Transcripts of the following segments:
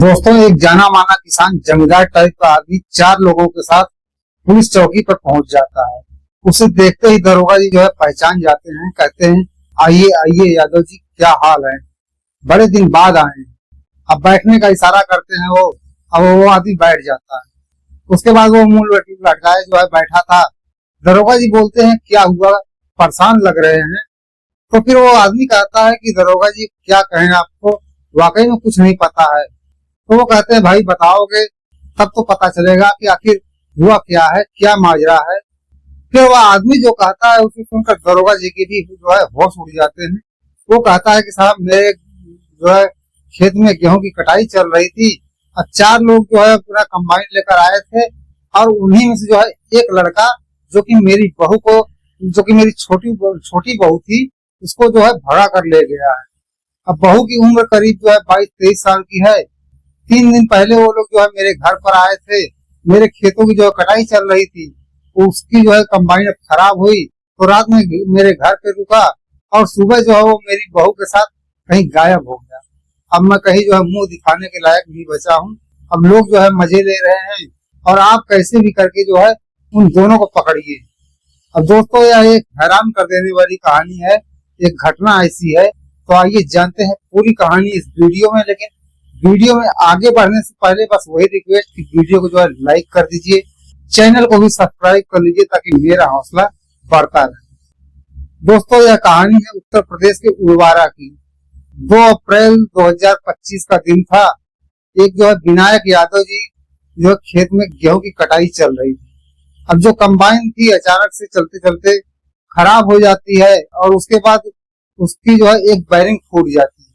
दोस्तों, एक जाना माना किसान जमींदार टाइप का आदमी 4 लोगों के साथ पुलिस चौकी पर पहुंच जाता है। उसे देखते ही दरोगा जी जो है पहचान जाते हैं। कहते हैं, आइए आइए यादव जी, क्या हाल है, बड़े दिन बाद आए हैं। अब बैठने का इशारा करते हैं वो। अब वो आदमी बैठ जाता है। उसके बाद वो मुंह लटकाए जो है बैठा था। दरोगा जी बोलते हैं, क्या हुआ, परेशान लग रहे हैं। तो फिर वो आदमी कहता है कि दरोगा जी क्या कहें आपको, वाकई में कुछ नहीं पता है। तो वो कहते हैं, भाई बताओगे तब तो पता चलेगा कि आखिर हुआ क्या है, क्या माजरा है। फिर वह आदमी जो कहता है उसे सुनकर दरोगा जी की भी जो है होश उड़ जाते हैं। वो कहता है कि साहब, मेरे जो है खेत में गेहूं की कटाई चल रही थी और 4 लोग जो है पूरा कंबाइन लेकर आए थे और उन्हीं में से जो है एक लड़का जो कि मेरी बहू को, जो कि मेरी छोटी छोटी बहू थी, उसको जो है भगा कर ले गया है। अब बहू की उम्र करीब जो है 22-23 साल की है। 3 दिन पहले वो लोग जो है मेरे घर पर आए थे। मेरे खेतों की जो है कटाई चल रही थी, उसकी जो है कंबाइन अब खराब हुई तो रात में मेरे घर पे रुका और सुबह जो है वो मेरी बहू के साथ कहीं गायब हो गया। अब मैं कहीं जो है मुंह दिखाने के लायक नहीं बचा हूँ। अब लोग जो है मजे ले रहे हैं और आप कैसे भी करके जो है उन दोनों को पकड़िए। अब दोस्तों, यह एक हैरान कर देने वाली कहानी है, एक घटना ऐसी है। तो आइए जानते हैं पूरी कहानी इस वीडियो में। लेकिन वीडियो में आगे बढ़ने से पहले बस वही रिक्वेस्ट कि वीडियो को जो है लाइक कर दीजिए, चैनल को भी सब्सक्राइब कर लीजिए ताकि मेरा हौसला बढ़ता रहे। दोस्तों, यह कहानी है उत्तर प्रदेश के उड़वारा की। 2 अप्रैल 2025 का दिन था। एक जो है विनायक यादव जी जो खेत में गेहूं की कटाई चल रही थी। अब जो कंबाइन थी अचानक से चलते चलते खराब हो जाती है और उसके बाद उसकी जो है एक बैरिंग फूट जाती है।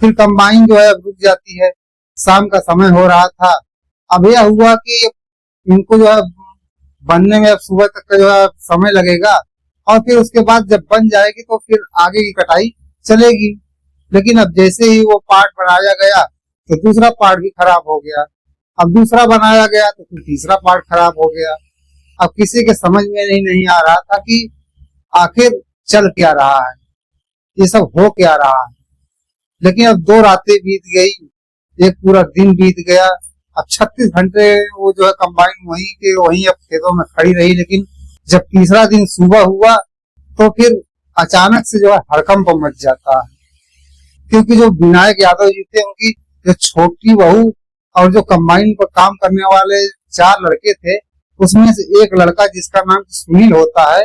फिर कंबाइन जो है रुक जाती है। शाम का समय हो रहा था। अब यह हुआ कि इनको जो है बनने में अब सुबह तक का जो है समय लगेगा और फिर उसके बाद जब बन जाएगी तो फिर आगे की कटाई चलेगी। लेकिन अब जैसे ही वो पार्ट बनाया गया तो दूसरा पार्ट भी खराब हो गया। अब दूसरा बनाया गया तो फिर तीसरा पार्ट खराब हो गया। अब किसी के समझ में नहीं आ रहा था कि आखिर चल क्या रहा है, ये सब हो क्या रहा है। लेकिन अब 2 रातें बीत गई, एक पूरा दिन बीत गया। अब 36 घंटे वो जो है कंबाइन वहीं के वहीं अब खेतों में खड़ी रही। लेकिन जब तीसरा दिन सुबह हुआ तो फिर अचानक से जो है हड़कंप मच जाता है, क्योंकि जो विनायक यादव जी थे उनकी जो छोटी बहू और जो कंबाइन पर काम करने वाले 4 लड़के थे, उसमें से एक लड़का जिसका नाम सुनील होता है,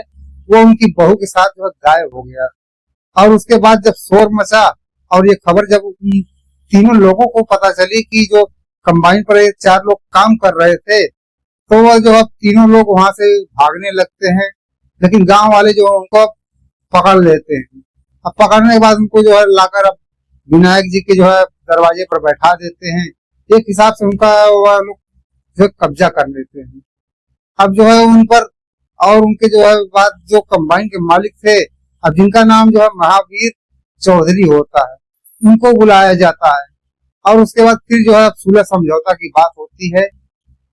वो उनकी बहू के साथ जो है गायब हो गया। और उसके बाद जब शोर मचा और ये खबर जब उन तीनों लोगों को पता चली कि जो कंबाइन पर 4 लोग काम कर रहे थे, तो वह जो अब तीनों लोग वहां से भागने लगते हैं। लेकिन गांव वाले जो उनको पकड़ लेते हैं। अब पकड़ने के बाद उनको जो है लाकर अब विनायक जी के जो है दरवाजे पर बैठा देते हैं। एक हिसाब से उनका वह लोग जो कब्जा कर लेते हैं। अब जो है उन पर और उनके जो है बाद जो कंबाइन के मालिक थे, अब जिनका नाम जो है महावीर चौधरी होता है, उनको बुलाया जाता है। और उसके बाद फिर जो है सुलह समझौता की बात होती है।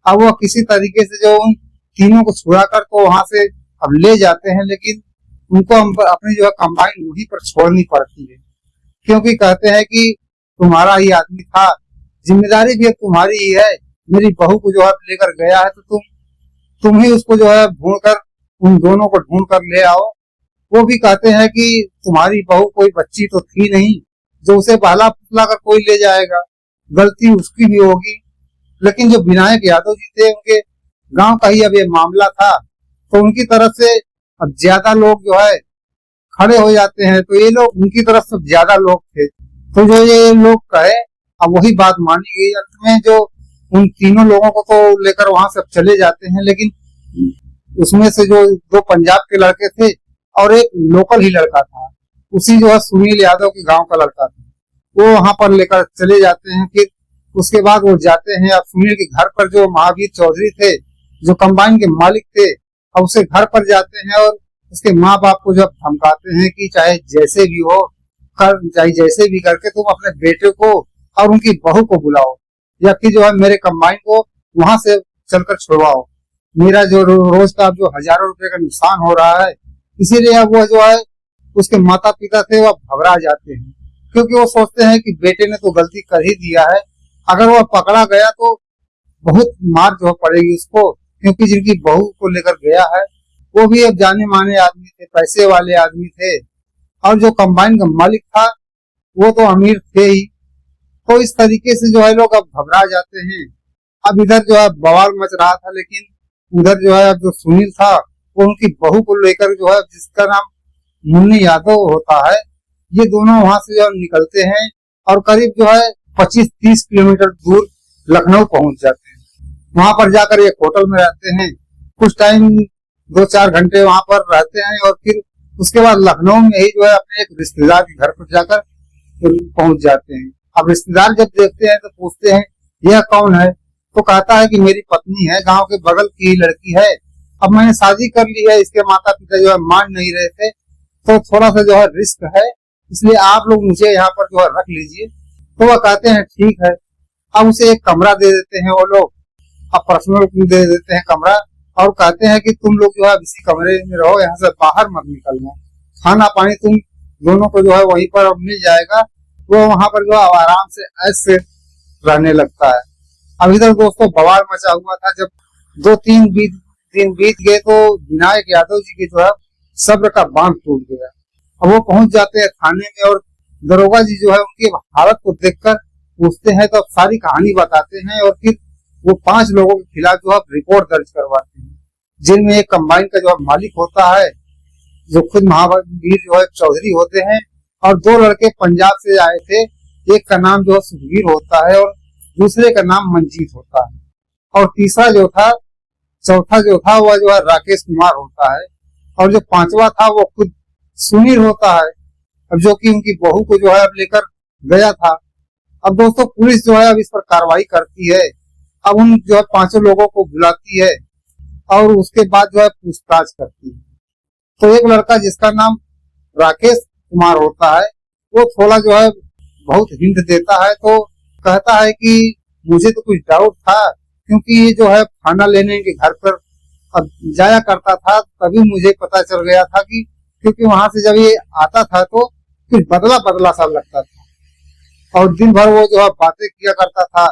अब वो किसी तरीके से जो उन तीनों को छुड़ा कर तो वहां से अब ले जाते हैं। लेकिन उनको अपनी जो है कंबाइन वहीं पर छोड़नी पड़ती है, क्योंकि कहते हैं कि तुम्हारा ही आदमी था, जिम्मेदारी भी अब तुम्हारी ही है। मेरी बहू को जो है लेकर गया है तो तुम ही उसको जो है ढूंढ कर, उन दोनों को ढूंढ कर ले आओ। वो भी कहते हैं कि तुम्हारी बहू कोई बच्ची तो थी नहीं जो उसे बहला फुसला कर कोई ले जाएगा, गलती उसकी भी होगी। लेकिन जो विनायक यादव जी थे, उनके गांव का ही अब ये मामला था, तो उनकी तरफ से अब ज्यादा लोग जो है खड़े हो जाते हैं। तो ये लोग उनकी तरफ से ज्यादा लोग थे, तो जो ये लोग कहे अब वही बात मानी गई। अंत में जो उन तीनों लोगों को तो लेकर वहां से चले जाते हैं। लेकिन उसमें से जो 2 पंजाब के लड़के थे और एक लोकल ही लड़का था, उसी जो है सुनील यादव के गांव का लड़का था, वो वहां पर लेकर चले जाते हैं। फिर उसके बाद वो जाते हैं अब सुनील के घर पर, जो महावीर चौधरी थे, जो कंबाइन के मालिक थे। अब उसके घर पर जाते हैं और उसके माँ बाप को जब धमकाते हैं कि चाहे जैसे भी हो चाहे जैसे भी करके तुम अपने बेटे को और उनकी बहू को बुलाओ, या फिर जो है मेरे कंबाइन को वहां से चलकर छुड़वाओ। मेरा जो रोज का जो हजारों रुपए का नुकसान हो रहा है। इसीलिए अब वह जो है उसके माता पिता थे वह घबरा जाते हैं, क्योंकि वो सोचते हैं कि बेटे ने तो गलती कर ही दिया है, अगर वह पकड़ा गया तो बहुत मार जो पड़ेगी उसको, क्योंकि जिनकी बहू को लेकर गया है वो भी अब जाने माने आदमी थे, पैसे वाले आदमी थे, और जो कंबाइन का मालिक था वो तो अमीर थे ही। तो इस तरीके से जो है लोग अब घबरा जाते हैं। अब इधर जो है बवाल मच रहा था, लेकिन उधर जो है अब जो सुनील था वो उनकी बहू को लेकर जो है, जिसका नाम मुन्नी यादव होता है, ये दोनों वहां से जो निकलते हैं और करीब जो है 25-30 किलोमीटर दूर लखनऊ पहुंच जाते हैं। वहां पर जाकर एक होटल में रहते हैं, कुछ टाइम 2-4 घंटे वहां पर रहते हैं और फिर उसके बाद लखनऊ में ही जो है अपने एक रिश्तेदार के घर पर जाकर पहुंच जाते हैं। अब रिश्तेदार जब देखते हैं तो पूछते हैं यह कौन है, तो कहता है कि मेरी पत्नी है, गांव के बगल की ही लड़की है, अब मैंने शादी कर ली है, इसके माता पिता जो है मान नहीं रहे थे, तो थोड़ा सा जो है रिस्क है, इसलिए आप लोग मुझे यहाँ पर जो है रख लीजिए। तो वह कहते हैं ठीक है। अब उसे एक कमरा दे देते हैं वो लोग, अब पर्सनल दे देते हैं कमरा, और कहते हैं कि तुम लोग जो है इसी कमरे में रहो, यहाँ से बाहर मत निकलना, खाना पानी तुम दोनों को जो है वहीं पर मिल जाएगा। वो वहां पर जो है आराम से ऐसे रहने लगता है। अब इधर दोस्तों बवाल मचा हुआ था। जब 2-3 दिन बीत गए तो विनायक यादव जी की जो है सब्र का बांध टूट गया। अब वो पहुंच जाते हैं थाने में और दरोगा जी जो है उनकी हालत को देखकर पूछते हैं, तो अब सारी कहानी बताते हैं और फिर वो 5 लोगों के खिलाफ जो है रिपोर्ट दर्ज करवाते हैं, जिनमें एक कंबाइन का जो है मालिक होता है जो खुद महावीर जो है चौधरी होते हैं, और 2 लड़के पंजाब से आए थे, एक का नाम जो है सुखवीर होता है और दूसरे का नाम मंजीत होता है, और चौथा जो था वह जो है राकेश कुमार होता है, और जो 5वां था वो खुद सुनील होता है, अब जो कि उनकी बहू को जो है अब लेकर गया था। अब दोस्तों पुलिस जो है अब इस पर कार्रवाई करती है। अब उन जो है 5 लोगों को बुलाती है और उसके बाद जो है पूछताछ करती है। तो एक लड़का जिसका नाम राकेश कुमार होता है वो थोड़ा जो है बहुत हिंट देता है, तो कहता है कि मुझे तो कुछ डाउट था, क्योंकि ये जो है खाना लेने के घर पर अब जाया करता था, तभी मुझे पता चल गया था कि, क्योंकि वहां से जब ये आता था तो कुछ बदला बदला सा लगता था, और दिन भर वो जो है बातें किया करता था,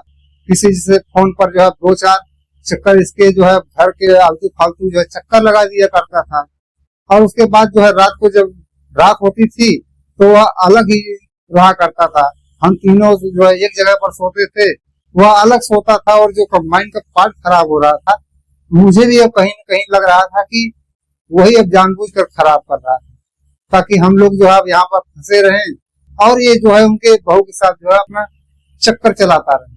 किसी से फोन पर जो है 2-4 चक्कर इसके जो है घर के आलतू फालतू जो है चक्कर लगा दिया करता था। और उसके बाद जो है रात को जब रात होती थी तो वह अलग ही रहा करता था। हम तीनों जो है एक जगह पर सोते थे, वह अलग सोता था, और जो कंबाइन का पार्ट खराब हो रहा था, मुझे भी अब कहीं न कहीं लग रहा था कि वही अब जानबूझकर खराब कर रहा था, ताकि हम लोग जो है यहाँ पर फंसे रहें और ये जो है उनके बहू के साथ जो है अपना चक्कर चलाता रहे।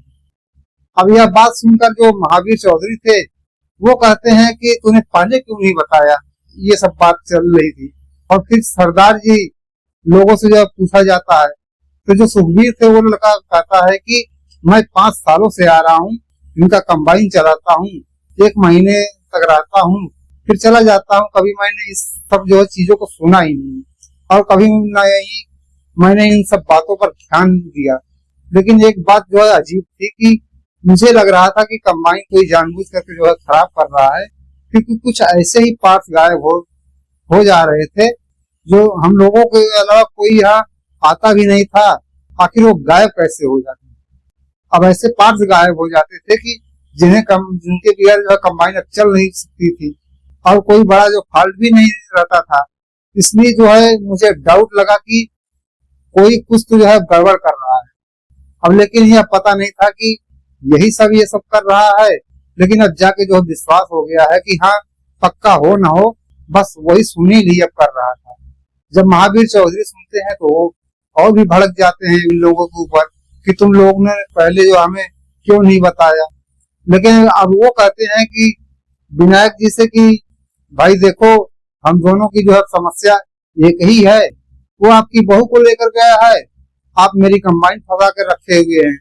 अब यह बात सुनकर जो महावीर चौधरी थे वो कहते हैं कि तूने पहले क्यों नहीं बताया, ये सब बात चल रही थी। और फिर सरदार जी लोगों से जब पूछा जाता है तो जो सुखबीर थे वो लड़का कहता है कि मैं 5 सालों से आ रहा हूँ, इनका कंबाइन चलाता हूँ, 1 महीने तक रहता हूँ, फिर चला जाता हूँ, कभी मैंने इस सब जो चीजों को सुना ही नहीं और कभी नहीं मैंने इन सब बातों पर ध्यान दिया। लेकिन एक बात जो है अजीब थी कि मुझे लग रहा था कि कंबाइन कोई जानबूझ करके जो है खराब कर रहा है, क्योंकि कुछ ऐसे ही पार्ट्स गायब हो जा रहे थे जो हम लोगों के अलावा कोई यहाँ आता भी नहीं था। आखिर वो गायब कैसे हो जाते? अब ऐसे पार्ट्स गायब हो जाते थे कि जिनके बगैर जो है कंबाइन अब चल नहीं सकती थी, और कोई बड़ा जो फॉल्ट भी नहीं रहता था। इसलिए जो है मुझे डाउट लगा कि कोई कुछ तो जो है गड़बड़ कर रहा है। अब लेकिन यह पता नहीं था कि यही सब ये सब कर रहा है, लेकिन अब जाके जो विश्वास हो गया है कि हाँ पक्का हो ना हो, बस वही सुनील ही अब कर रहा था। जब महावीर चौधरी सुनते हैं तो वो और भी भड़क जाते हैं इन लोगों के ऊपर कि तुम लोगों ने पहले जो हमें क्यों नहीं बताया। लेकिन अब वो कहते हैं कि विनायक जी से कि भाई देखो हम दोनों की जो है समस्या एक ही है, वो आपकी बहू को लेकर गया है, आप मेरी कंबाइन फंसा कर रखे हुए हैं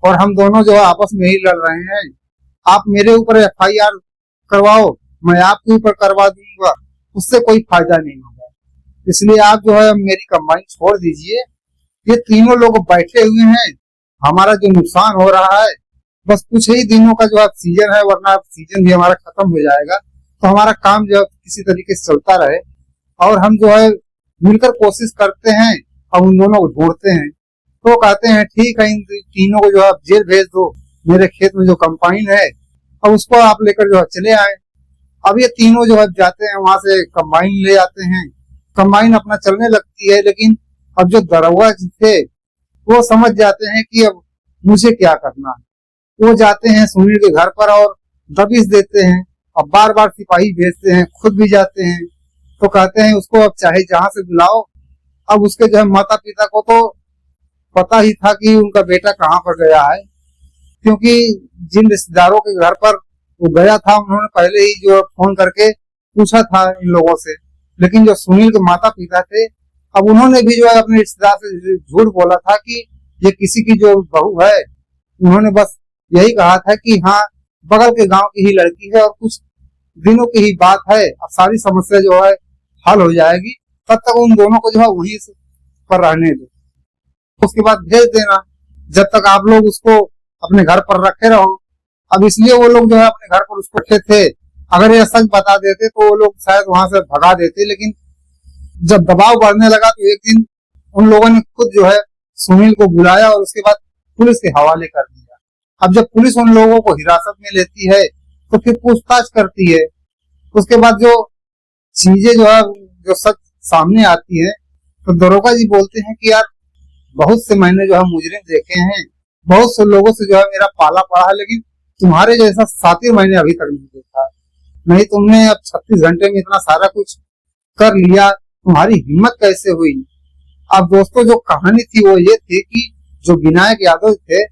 और हम दोनों जो है आपस में ही लड़ रहे हैं। आप मेरे ऊपर FIR करवाओ, मैं आपके ऊपर करवा दूंगा, उससे कोई फायदा नहीं होगा। इसलिए आप जो है मेरी कंबाइन छोड़ दीजिए। ये तीनों लोग बैठे हुए हैं, हमारा जो नुकसान हो रहा है बस कुछ ही दिनों का जो है सीजन है, वरना सीजन भी हमारा खत्म हो जाएगा। तो हमारा काम जो है किसी तरीके से चलता रहे और हम जो है मिलकर कोशिश करते हैं और उन दोनों को ढूंढते हैं। तो कहते हैं ठीक है, इन तीनों को जो है आप जेल भेज दो, मेरे खेत में जो कंबाइन है अब उसको आप लेकर जो है चले आए। अब ये तीनों जो है जाते हैं, वहां से कंबाइन ले आते हैं, कंबाइन अपना चलने लगती है। लेकिन अब जो दरोगा थे वो समझ जाते हैं कि अब मुझे क्या करना है। वो जाते हैं सुनील के घर पर और दबिश देते हैं, अब बार बार सिपाही भेजते हैं, खुद भी जाते हैं। तो कहते हैं उसको अब चाहे जहां से बुलाओ। अब उसके जो है माता पिता को तो पता ही था कि उनका बेटा कहाँ पर गया है, क्योंकि जिन रिश्तेदारों के घर पर वो गया था उन्होंने पहले ही जो फोन करके पूछा था इन लोगों से। लेकिन जो सुनील के माता पिता थे, अब उन्होंने भी जो है अपने रिश्तेदार से झूठ बोला था कि ये किसी की जो बहू है। उन्होंने बस यही कहा था कि हाँ बगल के गांव की ही लड़की है और कुछ दिनों की ही बात है, अब सारी समस्या जो है हल हो जाएगी, तब तक उन दोनों को जो है वहीं पर रहने दो, उसके बाद भेज देना, जब तक आप लोग उसको अपने घर पर रखे रहो। अब इसलिए वो लोग जो है अपने घर पर उसको रखे थे। अगर ये सच बता देते तो वो लोग शायद वहां से भगा देते। लेकिन जब दबाव बढ़ने लगा तो एक दिन उन लोगों ने खुद जो है सुनील को बुलाया और उसके बाद पुलिस के हवाले कर दिया। अब जब पुलिस उन लोगों को हिरासत में लेती है तो फिर पूछताछ करती है। उसके बाद जो चीजें जो है जो सच सामने आती है तो दरोगा जी बोलते हैं कि यार बहुत से मैंने जो है मुजरिम देखे हैं, बहुत से लोगों से जो है मेरा पाला पड़ा है, लेकिन तुम्हारे जैसा साथी मैंने अभी तक नहीं देखा। नहीं तुमने अब 36 घंटे में इतना सारा कुछ कर लिया, तुम्हारी हिम्मत कैसे हुई। अब दोस्तों जो कहानी थी वो ये थी कि जो विनायक यादव थे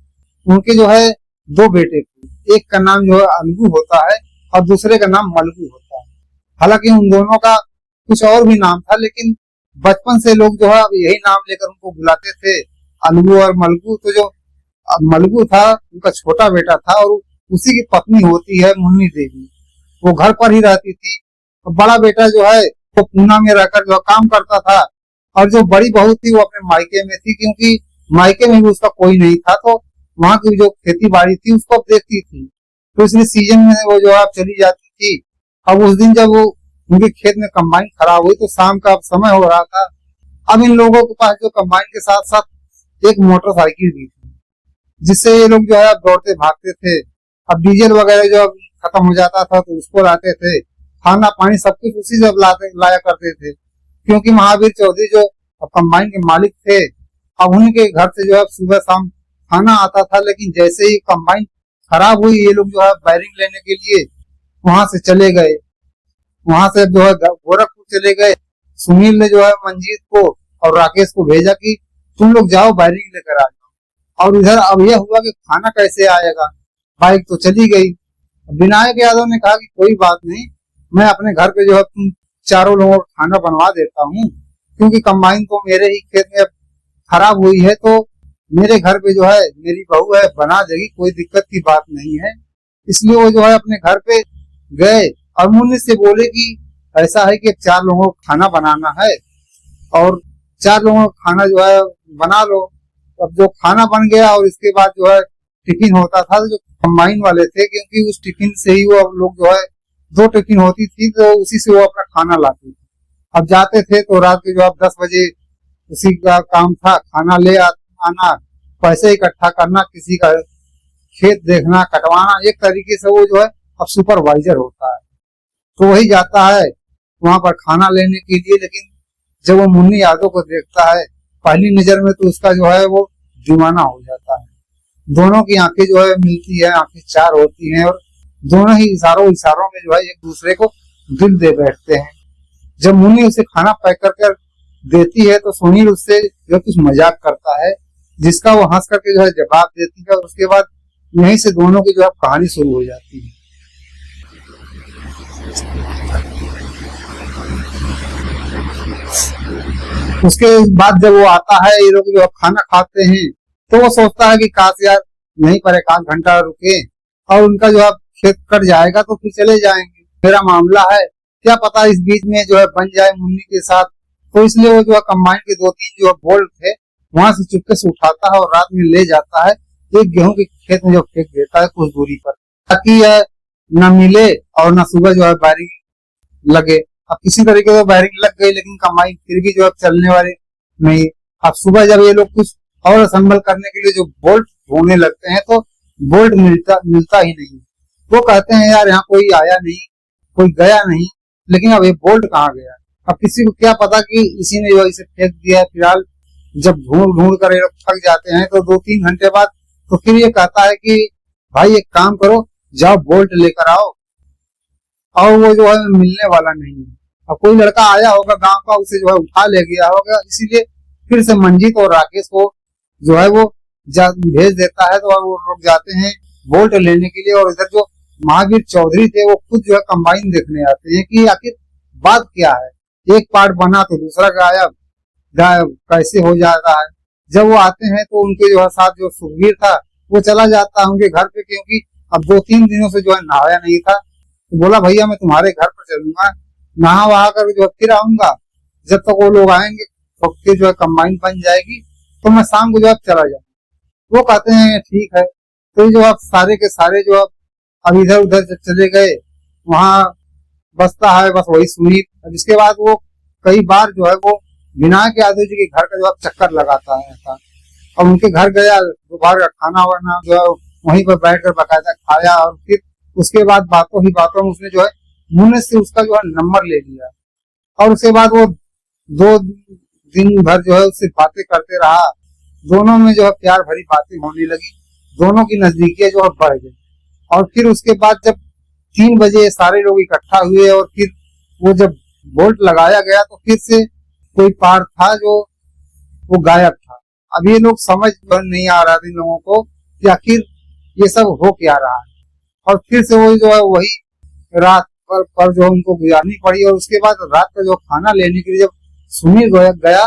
उनके जो है दो बेटे थे, एक का नाम जो है अलगू होता है और दूसरे का नाम मलगू होता है। हालांकि उन दोनों का कुछ और भी नाम था, लेकिन बचपन से लोग जो है यही नाम लेकर उनको बुलाते थे, अलगू और मलगू। तो जो मलगू था उनका छोटा बेटा था और उसी की पत्नी होती है मुन्नी देवी, वो घर पर ही रहती थी। तो बड़ा बेटा जो है वो पूना में रहकर जो काम करता था और जो बड़ी बहू थी वो अपने मायके में थी, क्योंकि मायके में भी उसका कोई नहीं था, तो वहां की जो खेती बाड़ी थी उसको देखती थी। तो इसलिए सीजन में वो जो है चली जाती थी। अब उस दिन जब वो उनके खेत में कंबाइन खराब हुई तो शाम का समय हो रहा था। अब इन लोगों के पास जो कंबाइन के साथ साथ एक मोटरसाइकिल भी थी, जिससे ये लोग जो है दौड़ते भागते थे। अब डीजल वगैरह जो खत्म हो जाता था तो उसको लाते थे, खाना पानी सब कुछ उसी से लाया करते थे, क्योंकि महावीर चौधरी जो कंबाइन के मालिक थे, अब उनके घर से जो है सुबह शाम खाना आता था। लेकिन जैसे ही कंबाइन खराब हुई ये लोग जो है वायरिंग लेने के लिए वहां से चले गए, वहां से जो है गोरखपुर चले गए। सुनील ने जो है मंजीत को और राकेश को भेजा कि तुम लोग जाओ वायरिंग लेकर आ जाओ। और इधर अब यह हुआ कि खाना कैसे आएगा, बाइक तो चली गई। विनायक यादव ने कहा कि कोई बात नहीं, मैं अपने घर पे जो है तुम चारों लोगों को खाना बनवा देता हूँ, क्योंकि कंबाइन तो मेरे ही खेत में खराब हुई है, तो मेरे घर पे जो है मेरी बहू है बना देगी, कोई दिक्कत की बात नहीं है। इसलिए वो जो है अपने घर पे गए और मुन्नी से बोले कि ऐसा है कि 4 लोगों को खाना बनाना है और 4 लोगों का खाना जो है बना लो। अब जो खाना बन गया और इसके बाद जो है टिफिन होता था, जो कंबाइन वाले थे, क्योंकि उस टिफिन से ही वो लोग जो है 2 टिफिन होती थी तो उसी से वो अपना खाना लाते थे। अब जाते थे तो रात के जो है 10 बजे उसी का काम था, खाना ले आना, पैसे इकट्ठा करना, किसी का खेत देखना कटवाना, एक तरीके से वो जो है अब सुपरवाइजर होता है। तो वही जाता है वहां पर खाना लेने के लिए। लेकिन जब वो मुन्नी यादव को देखता है पहली नजर में तो उसका जो है वो जुमाना हो जाता है। दोनों की आंखें जो है मिलती है, आंखें चार होती हैं और दोनों ही इशारों में जो है एक दूसरे को दिल दे बैठते हैं। जब मुन्नी उसे खाना पैक कर देती है तो सुनील उससे जो कुछ मजाक करता है, जिसका वो हंस करके जो है जवाब देती है। और उसके बाद यहीं से दोनों की जो है कहानी शुरू हो जाती है। उसके बाद जब वो आता है, ये लोग जो खाना खाते हैं, तो वो सोचता है कि काश यार यहीं पर 1 घंटा रुके और उनका जो है खेत कट जाएगा तो फिर चले जाएंगे, मेरा मामला है, क्या पता इस बीच में जो है बन जाए मुन्नी के साथ। तो इसलिए वो जो है कंबाइन के 2-3 जो बोल्ट थे वहां से चुपके से उठाता है और रात में ले जाता है एक गेहूं के खेत में जो फेंक देता है कुछ दूरी पर, ताकि यह न मिले और न सुबह जो है वायरिंग लगे। अब किसी तरीके से वायरिंग लग गई, लेकिन कंबाइन फिर भी जो है चलने वाली नहीं। अब सुबह जब ये लोग कुछ और असेंबल करने के लिए जो बोल्ट ढूंढने लगते हैं तो बोल्ट मिलता मिलता ही नहीं। वो कहते हैं यार यहाँ कोई आया नहीं, कोई गया नहीं, लेकिन अब ये बोल्ट कहाँ गया। अब किसी को क्या पता कि इसी ने जो इसे फेंक दिया है। फिलहाल जब ढूंढ ढूंढ कर ये लोग थक जाते हैं तो 2-3 घंटे बाद तो फिर ये कहता है कि भाई एक काम करो, जाओ बोल्ट लेकर आओ। और वो जो है मिलने वाला नहीं है। अब कोई लड़का आया होगा गांव का, उसे जो है उठा ले गया होगा, इसीलिए फिर से मंजीत और राकेश को जो है वो भेज देता है। तो वो लोग जाते हैं बोल्ट लेने के लिए। और इधर जो महावीर चौधरी थे वो खुद जो है कंबाइन देखने आते हैं कि आखिर बात क्या है, एक पार्ट बना तो दूसरा गायब कैसे हो जाता है। जब वो आते हैं तो उनके जो है साथ जो सुखवीर था वो चला जाता है उनके घर पे, क्योंकि अब 2-3 दिनों से जो है नहाया नहीं था। तो बोला भैया मैं तुम्हारे घर पर चलूंगा, नहा वहा कर जो है फिर आऊंगा, जब तक वो लोग आएंगे तो फिर जो है कंबाइन बन जाएगी, तो मैं शाम को जो है चला जाऊंगा। वो कहते हैं ठीक है। तो जो अब सारे के सारे जो अब इधर उधर चले गए, वहां बसता है बस वही सुनील। जिसके बाद वो कई बार जो है वो विनायक यादव जी के घर का जो है चक्कर लगाता है। और उनके घर गया, दोपहर का खाना वाना जो है वहीं पर बैठ कर बाकायदा खाया। और फिर उसके बाद बातों ही बातों में उसने जो है मुन्ने से उसका जो है नंबर ले लिया। और उसके बाद वो 2 दिन भर जो है उससे बातें करते रहा। दोनों में जो है प्यार भरी बातें होने लगी, दोनों की नजदीकियां जो है बढ़ गई। और फिर उसके बाद जब 3 बजे सारे लोग इकट्ठा हुए और फिर वो जब बोल्ट लगाया गया तो फिर से कोई पार्ट था जो वो गायब था। अब ये लोग समझ नहीं आ रहा था इन लोगों को कि आखिर ये सब हो क्या रहा है। और फिर से वो जो है वही रात पर जो उनको गुजारनी पड़ी। और उसके बाद रात का जो खाना लेने के लिए जब सुनील गया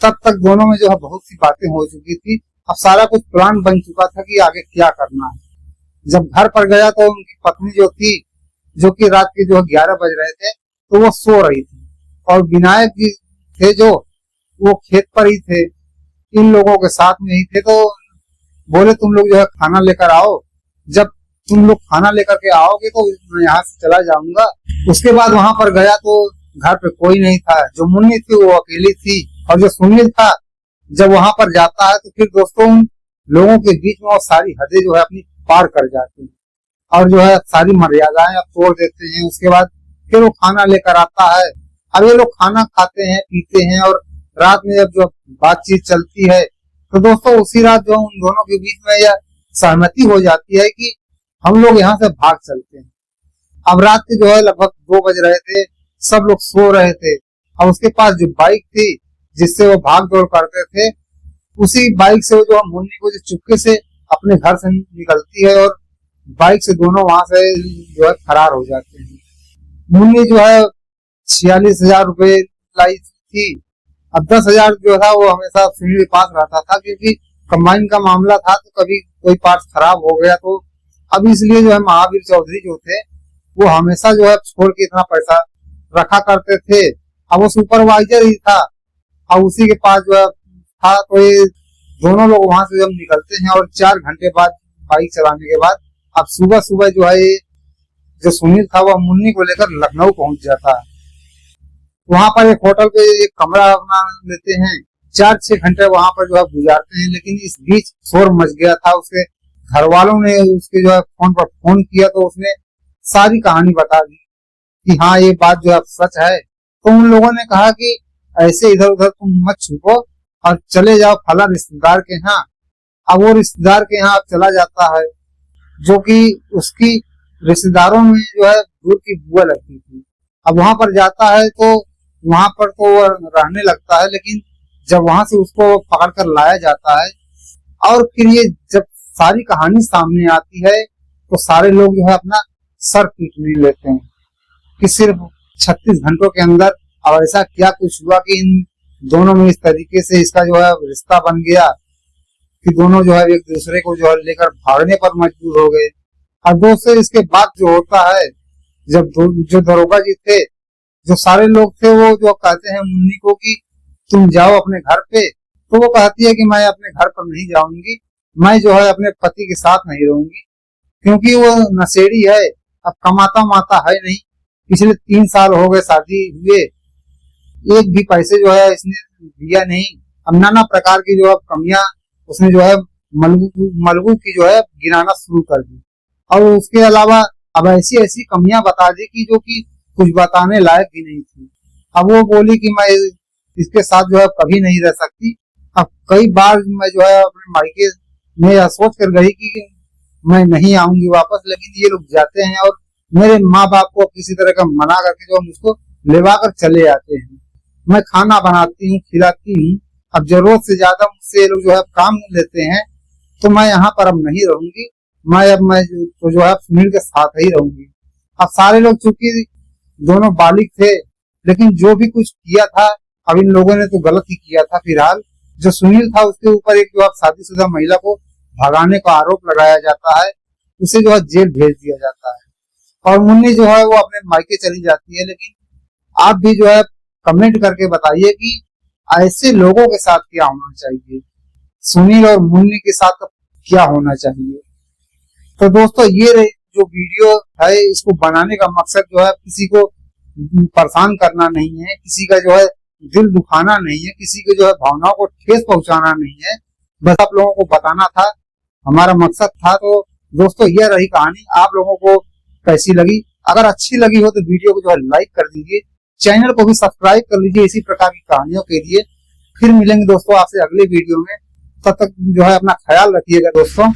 तब तक दोनों में जो है बहुत सी बातें हो चुकी थी। अब सारा कुछ प्लान बन चुका था कि आगे क्या करना है। जब घर पर गया तो उनकी पत्नी जो थी, जो कि रात के जो 11 बज रहे थे, तो वो सो रही थी। और विनायक जी थे जो वो खेत पर ही थे, इन लोगों के साथ में ही थे। तो बोले तुम लोग जो है खाना लेकर आओ, जब तुम लोग खाना लेकर के आओगे तो मैं यहाँ से चला जाऊंगा। उसके बाद वहां पर गया तो घर पे कोई नहीं था। जो मुन्नी थी वो अकेली थी। और जो सुनील था जब वहां पर जाता है तो फिर दोस्तों उन लोगों के बीच में वो सारी हदें जो है अपनी पार कर जाती है और जो है सारी मर्यादाएं अब तोड़ देते हैं। उसके बाद फिर वो खाना लेकर आता है। अब ये लोग खाना खाते हैं पीते हैं और रात में जब जो बातचीत चलती है तो दोस्तों उसी रात जो उन दोनों के बीच में यह सहमति हो जाती है कि हम लोग यहाँ से भाग चलते हैं। अब रात के जो है लगभग 2 बज रहे थे, सब लोग सो रहे थे। और उसके पास जो बाइक थी जिससे वो भाग दौड़ करते थे, उसी बाइक से वो जो मुन्नी को जो चुपके से अपने घर से निकलती है और बाइक से दोनों वहां से जो है फरार हो जाते हैं। मुन्नी जो है 46,000 रुपए लाई थी। अब 10,000 जो था वो हमेशा सुनील के पास रहता था, क्योंकि कंबाइन का मामला था तो कभी कोई पार्ट खराब हो गया तो अब इसलिए जो है महावीर चौधरी जो थे वो हमेशा जो है छोड़ के इतना पैसा रखा करते थे। अब वो सुपरवाइजर ही था और उसी के पास जो है था। तो ये दोनों लोग वहां से जब निकलते हैं और 4 घंटे बाद बाइक चलाने के बाद अब सुबह सुबह जो है जो सुनील था वह मुन्नी को लेकर लखनऊ पहुंच जाता है। वहां पर एक होटल पे एक कमरा अपना लेते हैं, 4-6 घंटे वहां पर जो है गुजारते हैं। लेकिन इस बीच शोर मच गया था। उसके घर वालों ने उसके जो है फोन पर फोन किया तो उसने सारी कहानी बता दी कि हाँ ये बात जो है सच है। तो उन लोगों ने कहा कि ऐसे इधर उधर तुम मत छुपो और चले जाओ फला रिश्तेदार के यहाँ। अब वो रिश्तेदार के यहाँ चला जाता है, जो कि उसकी रिश्तेदारों में जो है दूर की बुआ लगती थी। अब वहां पर जाता है तो वहां पर तो वो रहने लगता है। लेकिन जब वहां से उसको पकड़ कर लाया जाता है और फिर ये जब सारी कहानी सामने आती है तो सारे लोग जो है अपना सर पीटने लेते हैं कि सिर्फ 36 घंटों के अंदर और ऐसा क्या कुछ हुआ कि इन दोनों में इस तरीके से इसका जो है रिश्ता बन गया कि दोनों जो है एक दूसरे को जो है लेकर भागने पर मजबूर हो गए। और दोस्तों इसके बाद जो होता है, जब जो दरोगा जी थे, जो सारे लोग थे, वो जो कहते हैं मुन्नी को कि तुम जाओ अपने घर पे, तो वो कहती है कि मैं अपने घर पर नहीं जाऊंगी, मैं जो है अपने पति के साथ नहीं रहूंगी, क्योंकि वो नशेड़ी है, अब कमाता माता है नहीं। पिछले 3 साल हो गए शादी हुए, एक भी पैसे जो है इसने दिया नहीं। अब नाना प्रकार की जो अब कमियां उसने जो है मलगू की जो है गिराना शुरू कर दी। और उसके अलावा अब ऐसी ऐसी कमियां बता दी कि जो कि कुछ बताने लायक भी नहीं थी। अब वो बोली कि मैं इसके साथ जो है कभी नहीं रह सकती। अब कई बार मैं जो है अपने मायके में यह सोच कर गई कि मैं नहीं आऊंगी वापस, लेकिन ये लोग जाते हैं और मेरे माँ बाप को किसी तरह का मना करके जो मुझको लेवा कर चले आते हैं। मैं खाना बनाती हूँ, खिलाती हूँ। अब जरूरत से ज्यादा मुझसे ये लोग जो है काम लेते हैं, तो मैं यहाँ पर अब नहीं रहूंगी। मैं तो जो है सुनील के साथ ही रहूंगी। अब सारे लोग चूंकि दोनों बालिग थे, लेकिन जो भी कुछ किया था अब इन लोगों ने तो गलत ही किया था। फिलहाल जो सुनील था उसके ऊपर एक जो है शादीशुदा महिला को भगाने का आरोप लगाया जाता है, उसे जो है जेल भेज दिया जाता है और मुन्नी जो है वो अपने मायके चली जाती है। लेकिन आप भी जो है कमेंट करके बताइए कि ऐसे लोगों के साथ क्या होना चाहिए, सुनील और मुन्नी के साथ क्या होना चाहिए। तो दोस्तों ये जो वीडियो है इसको बनाने का मकसद जो है किसी को परेशान करना नहीं है, किसी का जो है दिल दुखाना नहीं है, किसी के जो है भावनाओं को ठेस पहुंचाना नहीं है, बस आप लोगों को बताना था, हमारा मकसद था। तो दोस्तों यह रही कहानी, आप लोगों को कैसी लगी? अगर अच्छी लगी हो तो वीडियो को जो है लाइक कर दीजिए, चैनल को भी सब्सक्राइब कर लीजिए इसी प्रकार की कहानियों के लिए। फिर मिलेंगे दोस्तों आपसे अगले वीडियो में, तब तक जो है अपना ख्याल रखिएगा दोस्तों।